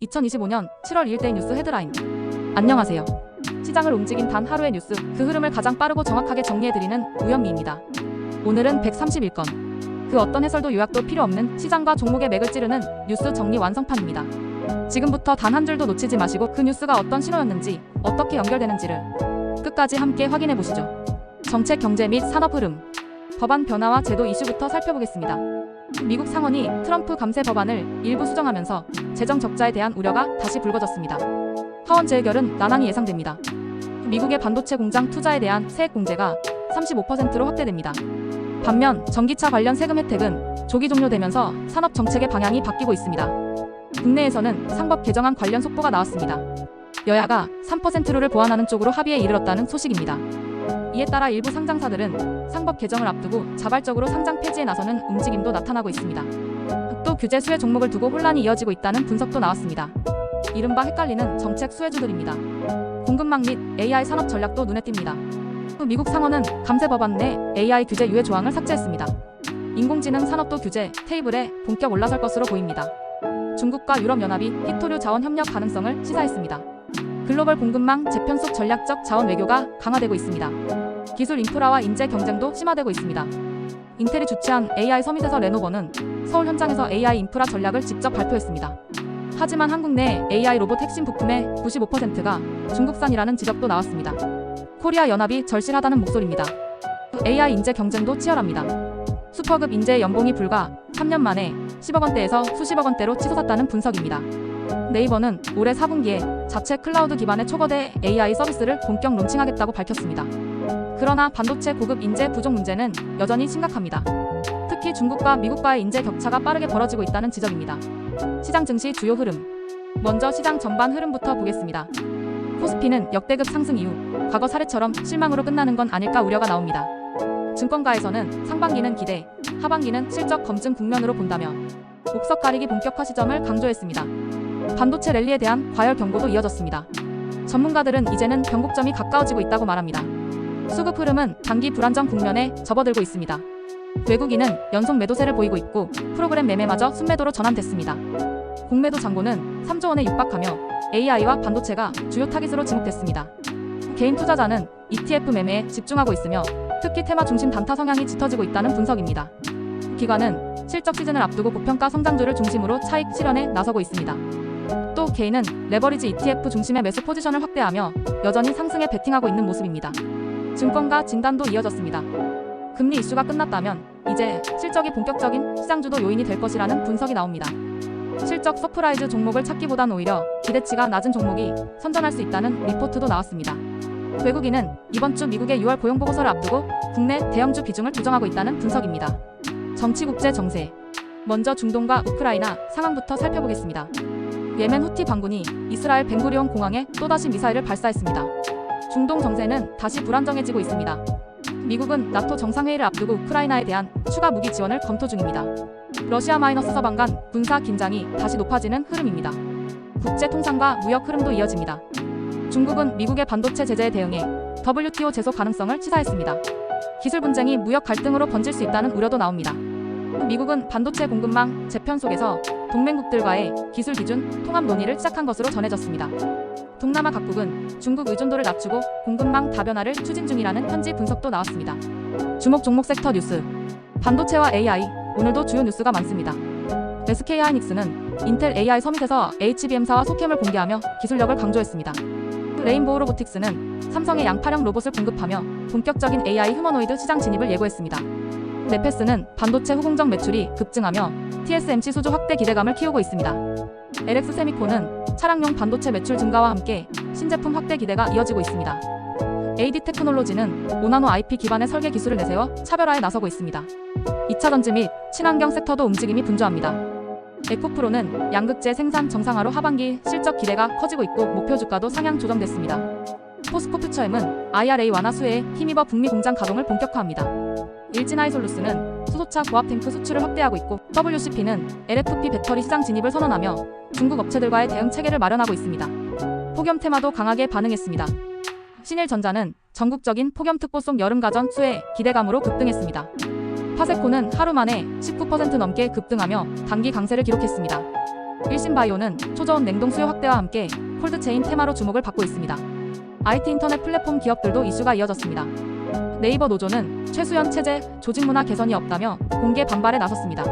2025년 7월 2일 데이 뉴스 헤드라인. 안녕하세요. 시장을 움직인 단 하루의 뉴스, 그 흐름을 가장 빠르고 정확하게 정리해드리는 우현미입니다. 오늘은 131건. 그 어떤 해설도 요약도 필요 없는 시장과 종목의 맥을 찌르는 뉴스 정리 완성판입니다. 지금부터 단 한 줄도 놓치지 마시고 그 뉴스가 어떤 신호였는지, 어떻게 연결되는지를 끝까지 함께 확인해 보시죠. 정책, 경제 및 산업 흐름, 법안 변화와 제도 이슈부터 살펴보겠습니다. 미국 상원이 트럼프 감세 법안을 일부 수정하면서 재정 적자에 대한 우려가 다시 불거졌습니다. 하원 재의결은 난항이 예상됩니다. 미국의 반도체 공장 투자에 대한 세액 공제가 35%로 확대됩니다. 반면 전기차 관련 세금 혜택은 조기 종료되면서 산업 정책의 방향이 바뀌고 있습니다. 국내에서는 상법 개정안 관련 속보가 나왔습니다. 여야가 3%룰을 보완하는 쪽으로 합의에 이르렀다는 소식입니다. 이에 따라 일부 상장사들은 상법 개정을 앞두고 자발적으로 상장 폐지에 나서는 움직임도 나타나고 있습니다. 또 규제 수혜 종목을 두고 혼란이 이어지고 있다는 분석도 나왔습니다. 이른바 헷갈리는 정책 수혜주들입니다. 공급망 및 AI 산업 전략도 눈에 띕니다. 또 미국 상원은 감세 법안 내 AI 규제 유예 조항을 삭제했습니다. 인공지능 산업도 규제 테이블에 본격 올라설 것으로 보입니다. 중국과 유럽연합이 히토류 자원 협력 가능성을 시사했습니다. 글로벌 공급망 재편 속 전략적 자원 외교가 강화되고 있습니다. 기술 인프라와 인재 경쟁도 심화되고 있습니다. 인텔이 주최한 AI 서밋에서 레노버는 서울 현장에서 AI 인프라 전략을 직접 발표했습니다. 하지만 한국 내 AI 로봇 핵심 부품의 95%가 중국산이라는 지적도 나왔습니다. 코리아 연합이 절실하다는 목소리입니다. AI 인재 경쟁도 치열합니다. 슈퍼급 인재의 연봉이 불과 3년 만에 10억 원대에서 수십억 원대로 치솟았다는 분석입니다. 네이버는 올해 4분기에 자체 클라우드 기반의 초거대 AI 서비스를 본격 론칭하겠다고 밝혔습니다. 그러나 반도체 고급 인재 부족 문제는 여전히 심각합니다. 특히 중국과 미국과의 인재 격차가 빠르게 벌어지고 있다는 지적입니다. 시장 증시 주요 흐름. 먼저 시장 전반 흐름부터 보겠습니다. 코스피는 역대급 상승 이후 과거 사례처럼 실망으로 끝나는 건 아닐까 우려가 나옵니다. 증권가에서는 상반기는 기대, 하반기는 실적 검증 국면으로 본다며 옥석 가리기 본격화 시점을 강조했습니다. 반도체 랠리에 대한 과열 경고도 이어졌습니다. 전문가들은 이제는 변곡점이 가까워지고 있다고 말합니다. 수급 흐름은 단기 불안정 국면에 접어들고 있습니다. 외국인은 연속 매도세를 보이고 있고 프로그램 매매마저 순매도로 전환됐습니다. 공매도 잔고는 3조 원에 육박하며 AI와 반도체가 주요 타깃으로 지목됐습니다. 개인 투자자는 ETF 매매에 집중하고 있으며 특히 테마 중심 단타 성향이 짙어지고 있다는 분석입니다. 기관은 실적 시즌을 앞두고 고평가 성장주를 중심으로 차익 실현에 나서고 있습니다. 또 개인은 레버리지 ETF 중심의 매수 포지션을 확대하며 여전히 상승에 베팅하고 있는 모습입니다. 증권가 진단도 이어졌습니다. 금리 이슈가 끝났다면 이제 실적이 본격적인 시장주도 요인이 될 것이라는 분석이 나옵니다. 실적 서프라이즈 종목을 찾기보단 오히려 기대치가 낮은 종목이 선전할 수 있다는 리포트도 나왔습니다. 외국인은 이번 주 미국의 6월 고용보고서를 앞두고 국내 대형주 비중을 조정하고 있다는 분석입니다. 정치 국제 정세. 먼저 중동과 우크라이나 상황부터 살펴보겠습니다. 예멘 후티 반군이 이스라엘 벤구리온 공항에 또다시 미사일을 발사했습니다. 중동 정세는 다시 불안정해지고 있습니다. 미국은 나토 정상회의를 앞두고 우크라이나에 대한 추가 무기 지원을 검토 중입니다. 러시아 서방 간 군사 긴장이 다시 높아지는 흐름입니다. 국제 통상과 무역 흐름도 이어집니다. 중국은 미국의 반도체 제재에 대응해 WTO 제소 가능성을 시사했습니다. 기술 분쟁이 무역 갈등으로 번질 수 있다는 우려도 나옵니다. 미국은 반도체 공급망 재편 속에서 동맹국들과의 기술 기준 통합 논의를 시작한 것으로 전해졌습니다. 동남아 각국은 중국 의존도를 낮추고 공급망 다변화를 추진 중이라는 현지 분석도 나왔습니다. 주목 종목 섹터 뉴스. 반도체와 AI, 오늘도 주요 뉴스가 많습니다. SK 하이닉스는 인텔 AI 서밋에서 HBM사와 소캠을 공개하며 기술력을 강조했습니다. 레인보우 로보틱스는 삼성의 양파령 로봇을 공급하며 본격적인 AI 휴머노이드 시장 진입을 예고했습니다. 네페스는 반도체 후공정 매출이 급증하며 TSMC 수주 확대 기대감을 키우고 있습니다. LX 세미콘은 차량용 반도체 매출 증가와 함께 신제품 확대 기대가 이어지고 있습니다. AD 테크놀로지는 5나노 IP 기반의 설계 기술을 내세워 차별화에 나서고 있습니다. 2차 전지 및 친환경 섹터도 움직임이 분주합니다. 에코프로는 양극재 생산 정상화로 하반기 실적 기대가 커지고 있고 목표 주가도 상향 조정됐습니다. 포스코 퓨처엠은 IRA 완화 수혜에 힘입어 북미 공장 가동을 본격화합니다. 일진하이솔루스는 수소차 고압 탱크 수출을 확대하고 있고 WCP는 LFP 배터리 시장 진입을 선언하며 중국 업체들과의 대응 체계를 마련하고 있습니다. 폭염 테마도 강하게 반응했습니다. 신일전자는 전국적인 폭염 특보 속 여름가전 수혜 기대감으로 급등했습니다. 파세코는 하루 만에 19% 넘게 급등하며 단기 강세를 기록했습니다. 일신바이오는 초저온 냉동 수요 확대와 함께 콜드체인 테마로 주목을 받고 있습니다. IT 인터넷 플랫폼 기업들도 이슈가 이어졌습니다. 네이버 노조는 최수연 체제, 조직 문화 개선이 없다며 공개 반발에 나섰습니다.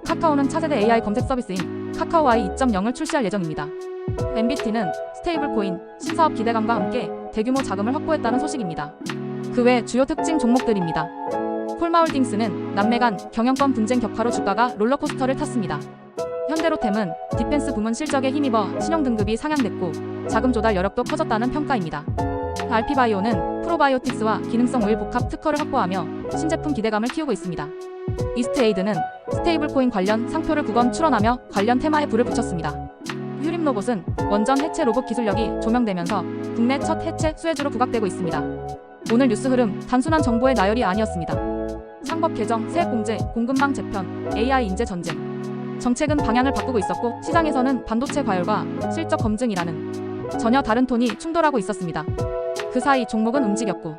카카오는 차세대 AI 검색 서비스인 카카오 i 2.0을 출시할 예정입니다. MBT는 스테이블 코인, 신사업 기대감과 함께 대규모 자금을 확보했다는 소식입니다. 그 외 주요 특징 종목들입니다. 콜마홀딩스는 남매 간 경영권 분쟁 격화로 주가가 롤러코스터를 탔습니다. 현대로템은 디펜스 부문 실적에 힘입어 신용등급이 상향됐고 자금 조달 여력도 커졌다는 평가입니다. RP바이오는 프로바이오틱스와 기능성 오일 복합 특허를 확보하며 신제품 기대감을 키우고 있습니다. 이스트에이드는 스테이블코인 관련 상표를 9건 출원하며 관련 테마에 불을 붙였습니다. 휴림로봇은 원전 해체 로봇 기술력이 조명되면서 국내 첫 해체 수혜주로 부각되고 있습니다. 오늘 뉴스 흐름 단순한 정보의 나열이 아니었습니다. 상법 개정, 세액공제, 공급망 재편, AI 인재 전쟁. 정책은 방향을 바꾸고 있었고 시장에서는 반도체 과열과 실적 검증이라는 전혀 다른 톤이 충돌하고 있었습니다. 그 사이 종목은 움직였고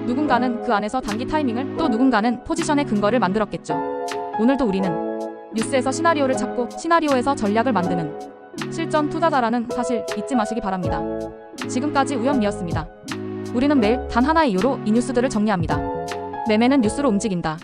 누군가는 그 안에서 단기 타이밍을 또 누군가는 포지션의 근거를 만들었겠죠. 오늘도 우리는 뉴스에서 시나리오를 찾고 시나리오에서 전략을 만드는 실전 투자자라는 사실 잊지 마시기 바랍니다. 지금까지 우현미였습니다. 우리는 매일 단 하나의 이유로 이 뉴스들을 정리합니다. 매매는 뉴스로 움직인다.